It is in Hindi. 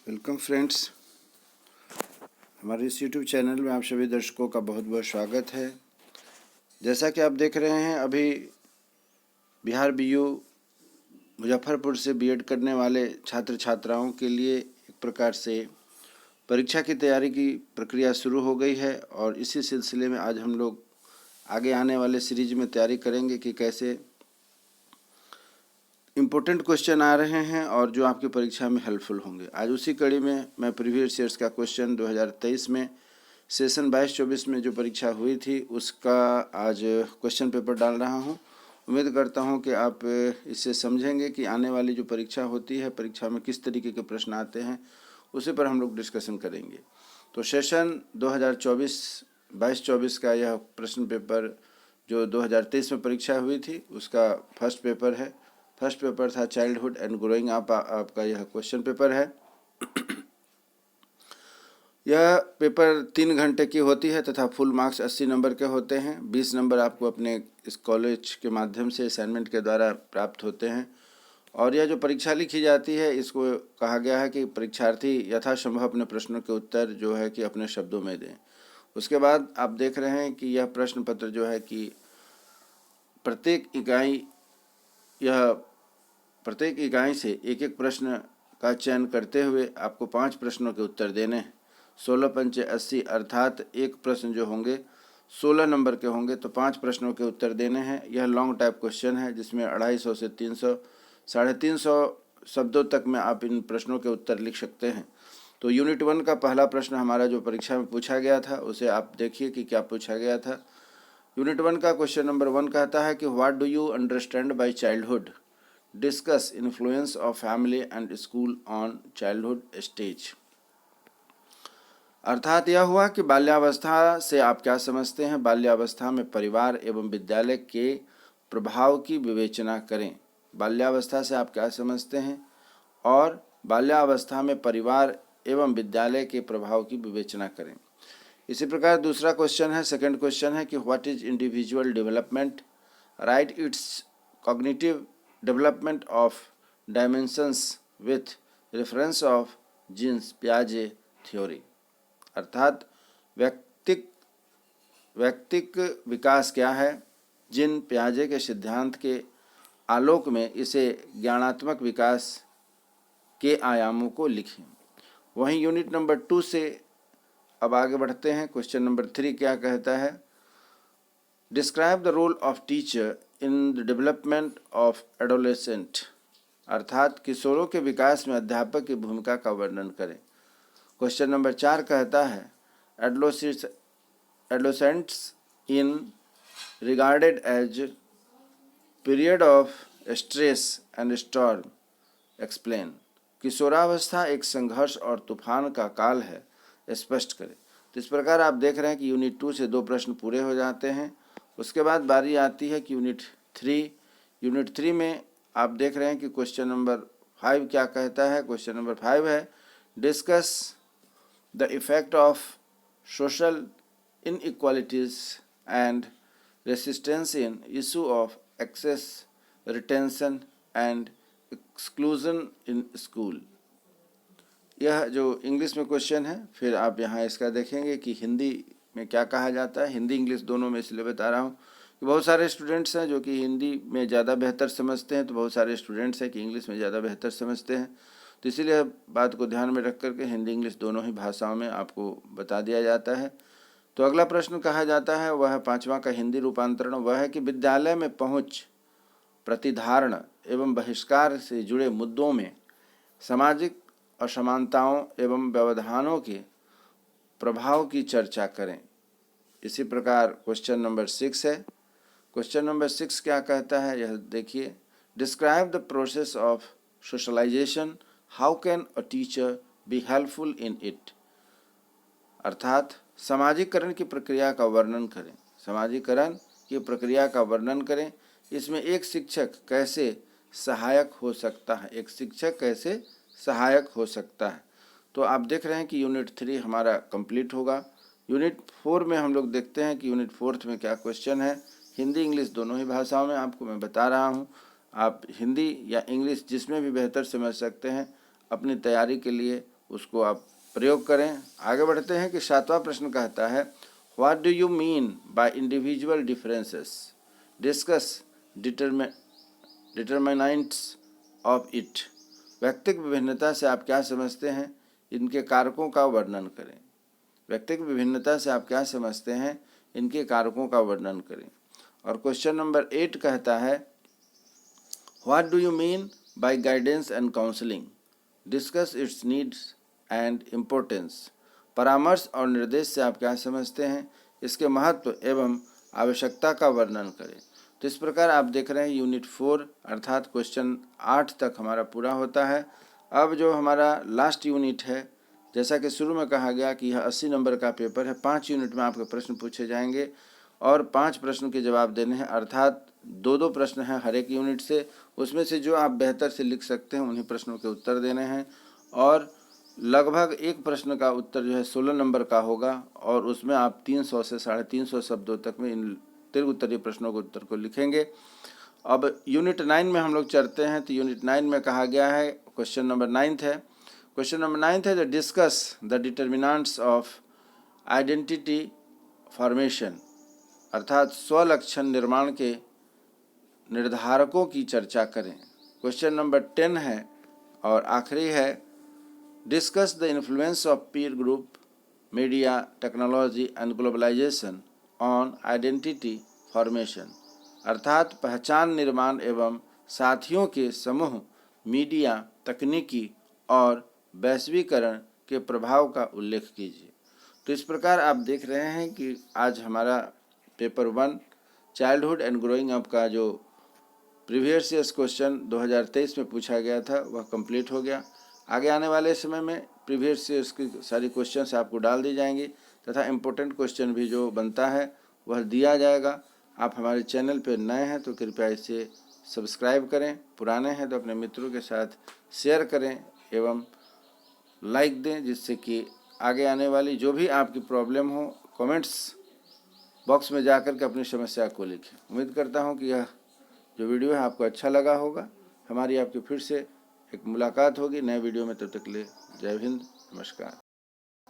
वेलकम फ्रेंड्स, हमारे इस यूट्यूब चैनल में आप सभी दर्शकों का बहुत बहुत स्वागत है। जैसा कि आप देख रहे हैं, अभी बिहार बीयू मुजफ्फरपुर से बीएड करने वाले छात्र छात्राओं के लिए एक प्रकार से परीक्षा की तैयारी की प्रक्रिया शुरू हो गई है और इसी सिलसिले में आज हम लोग आगे आने वाले सीरीज में तैयारी करेंगे कि कैसे इम्पोर्टेंट क्वेश्चन आ रहे हैं और जो आपकी परीक्षा में हेल्पफुल होंगे। आज उसी कड़ी में मैं प्रीवियस ईयर्स का क्वेश्चन 2023 में सेशन 22-24 में जो परीक्षा हुई थी उसका आज क्वेश्चन पेपर डाल रहा हूं। उम्मीद करता हूं कि आप इससे समझेंगे कि आने वाली जो परीक्षा होती है, परीक्षा में किस तरीके के प्रश्न आते हैं, उसी पर हम लोग डिस्कशन करेंगे। तो सेशन 2022-24 का यह प्रश्न पेपर जो 2023 में परीक्षा हुई थी उसका फर्स्ट पेपर है। फर्स्ट पेपर था चाइल्डहुड एंड ग्रोइंग अप, आपका यह क्वेश्चन पेपर है। यह पेपर 3 घंटे की होती है तथा फुल मार्क्स 80 नंबर के होते हैं। 20 नंबर आपको अपने इस कॉलेज के माध्यम से असाइनमेंट के द्वारा प्राप्त होते हैं। और यह जो परीक्षा लिखी जाती है, इसको कहा गया है कि परीक्षार्थी यथासंभव अपने प्रश्नों के उत्तर जो है कि अपने शब्दों में दें। उसके बाद आप देख रहे हैं कि यह प्रश्न पत्र जो है कि प्रत्येक इकाई से एक एक प्रश्न का चयन करते हुए आपको 5 प्रश्नों के उत्तर देने हैं। 16 पंचे 80, अर्थात एक प्रश्न जो होंगे 16 नंबर के होंगे, तो 5 प्रश्नों के उत्तर देने हैं। यह लॉन्ग टाइप क्वेश्चन है जिसमें 250 से 300, 350 शब्दों तक में आप इन प्रश्नों के उत्तर लिख सकते हैं। तो यूनिट 1 का पहला प्रश्न हमारा जो परीक्षा में पूछा गया था उसे आप देखिए कि क्या पूछा गया था। यूनिट 1 का क्वेश्चन नंबर 1 कहता है कि what do you understand by childhood, discuss influence of family and school on childhood stage. अर्थात यह हुआ कि बाल्यावस्था से आप क्या समझते हैं। बाल्यावस्था में परिवार एवं विद्यालय के प्रभाव की विवेचना करें। बाल्यावस्था से आप क्या समझते हैं और बाल्यावस्था में परिवार एवं विद्यालय के प्रभाव की विवेचना करें। इसी प्रकार दूसरा क्वेश्चन है, सेकंड क्वेश्चन है कि what is individual development, right it's cognitive development of dimensions with reference of Jean's पियाजे थ्योरी। अर्थात व्यक्तिक विकास क्या है, जिन पियाजे के सिद्धांत के आलोक में इसे ज्ञानात्मक विकास के आयामों को लिखें। वहीं यूनिट नंबर 2 से अब आगे बढ़ते हैं। क्वेश्चन नंबर 3 क्या कहता है, describe the role of teacher in the development of adolescent. अर्थात किशोरों के विकास में अध्यापक की भूमिका का वर्णन करें। क्वेश्चन नंबर 4 कहता है, adolescents in regarded as period of stress and storm, explain. किशोरावस्था एक संघर्ष और तूफान का काल है, स्पष्ट करें। तो इस प्रकार आप देख रहे हैं कि यूनिट 2 से 2 प्रश्न पूरे हो जाते हैं। उसके बाद बारी आती है कि यूनिट 3 में आप देख रहे हैं कि क्वेश्चन नंबर 5 क्या कहता है। क्वेश्चन नंबर 5 है, discuss the effect of social inequalities and resistance in issue of access, retention and exclusion in school. यह जो इंग्लिश में क्वेश्चन है, फिर आप यहाँ इसका देखेंगे कि हिंदी में क्या कहा जाता है। हिंदी इंग्लिश दोनों में इसलिए बता रहा हूँ कि बहुत सारे स्टूडेंट्स हैं जो कि हिंदी में ज़्यादा बेहतर समझते हैं, तो बहुत सारे स्टूडेंट्स हैं कि इंग्लिश में ज़्यादा बेहतर समझते हैं। तो इसीलिए बात को ध्यान में रख करके हिंदी इंग्लिश दोनों ही भाषाओं में आपको बता दिया जाता है। तो अगला प्रश्न कहा जाता है, वह 5वां का हिंदी रूपांतरण, वह है कि विद्यालय में पहुँच, प्रतिधारण एवं बहिष्कार से जुड़े मुद्दों में सामाजिक असमानताओं एवं व्यवधानों के प्रभाव की चर्चा करें। इसी प्रकार क्वेश्चन नंबर 6 है। क्वेश्चन नंबर 6 क्या कहता है, यह देखिए, describe the process of socialisation, how can a teacher be helpful in it. अर्थात सामाजिकरण की प्रक्रिया का वर्णन करें। सामाजिकरण की प्रक्रिया का वर्णन करें, इसमें एक शिक्षक कैसे सहायक हो सकता है, एक शिक्षक कैसे सहायक हो सकता है। तो आप देख रहे हैं कि यूनिट 3 हमारा कंप्लीट होगा। यूनिट 4 में हम लोग देखते हैं कि यूनिट 4 में क्या क्वेश्चन है। हिंदी इंग्लिश दोनों ही भाषाओं में आपको मैं बता रहा हूँ। आप हिंदी या इंग्लिश जिसमें भी बेहतर समझ सकते हैं, अपनी तैयारी के लिए उसको आप प्रयोग करें। आगे बढ़ते हैं कि 7वां प्रश्न कहता है what do you mean by individual differences, discuss determinants of it. व्यक्तिगत विभिन्नता से आप क्या समझते हैं, इनके कारकों का वर्णन करें। व्यक्तिगत विभिन्नता से आप क्या समझते हैं, इनके कारकों का वर्णन करें। और क्वेश्चन नंबर 8 कहता है what do you mean by guidance and counselling, discuss it's needs and importance. परामर्श और निर्देश से आप क्या समझते हैं, इसके महत्व एवं आवश्यकता का वर्णन करें। तो इस प्रकार आप देख रहे हैं यूनिट 4 अर्थात क्वेश्चन 8 तक हमारा पूरा होता है। अब जो हमारा लास्ट यूनिट है, जैसा कि शुरू में कहा गया कि यह 80 नंबर का पेपर है, 5 यूनिट में आपके प्रश्न पूछे जाएंगे और 5 प्रश्न के जवाब देने हैं, अर्थात 2-2 प्रश्न हैं हर एक यूनिट से। उसमें से जो आप बेहतर से लिख सकते हैं उन्हीं प्रश्नों के उत्तर देने हैं और लगभग एक प्रश्न का उत्तर जो है 16 नंबर का होगा और उसमें आप 300 से 350 शब्दों तक में इन दीर्घ उत्तरीय प्रश्नों के उत्तर को लिखेंगे। अब यूनिट 9 में हम लोग चलते हैं। तो यूनिट 9 में कहा गया है, क्वेश्चन नंबर 9 है, क्वेश्चन नंबर 9 है the discuss the determinants of identity formation, अर्थात स्वलक्षण निर्माण के निर्धारकों की चर्चा करें। क्वेश्चन नंबर 10 है और आखिरी है discuss the influence of peer group, media, technology and globalisation on identity formation, अर्थात पहचान निर्माण एवं साथियों के समूह, मीडिया, तकनीकी और वैश्वीकरण के प्रभाव का उल्लेख कीजिए। तो इस प्रकार आप देख रहे हैं कि आज हमारा paper 1 childhood and growing up का जो प्रीवियस ईयर्स क्वेश्चन 2023 में पूछा गया था वह कंप्लीट हो गया। आगे आने वाले समय में प्रीवियस ईयर्स की सारी क्वेश्चंस आपको डाल दी जाएंगी तथा इम्पोर्टेंट क्वेश्चन भी जो बनता है वह दिया जाएगा। आप हमारे चैनल पर नए हैं तो कृपया इसे सब्सक्राइब करें, पुराने हैं तो अपने मित्रों के साथ शेयर करें एवं लाइक दें, जिससे कि आगे आने वाली जो भी आपकी प्रॉब्लम हो कमेंट्स बॉक्स में जाकर के अपनी समस्या को लिखें। उम्मीद करता हूं कि यह जो वीडियो है आपको अच्छा लगा होगा। हमारी आपकी फिर से एक मुलाकात होगी नए वीडियो में, तब तक के लिए जय हिंद, नमस्कार।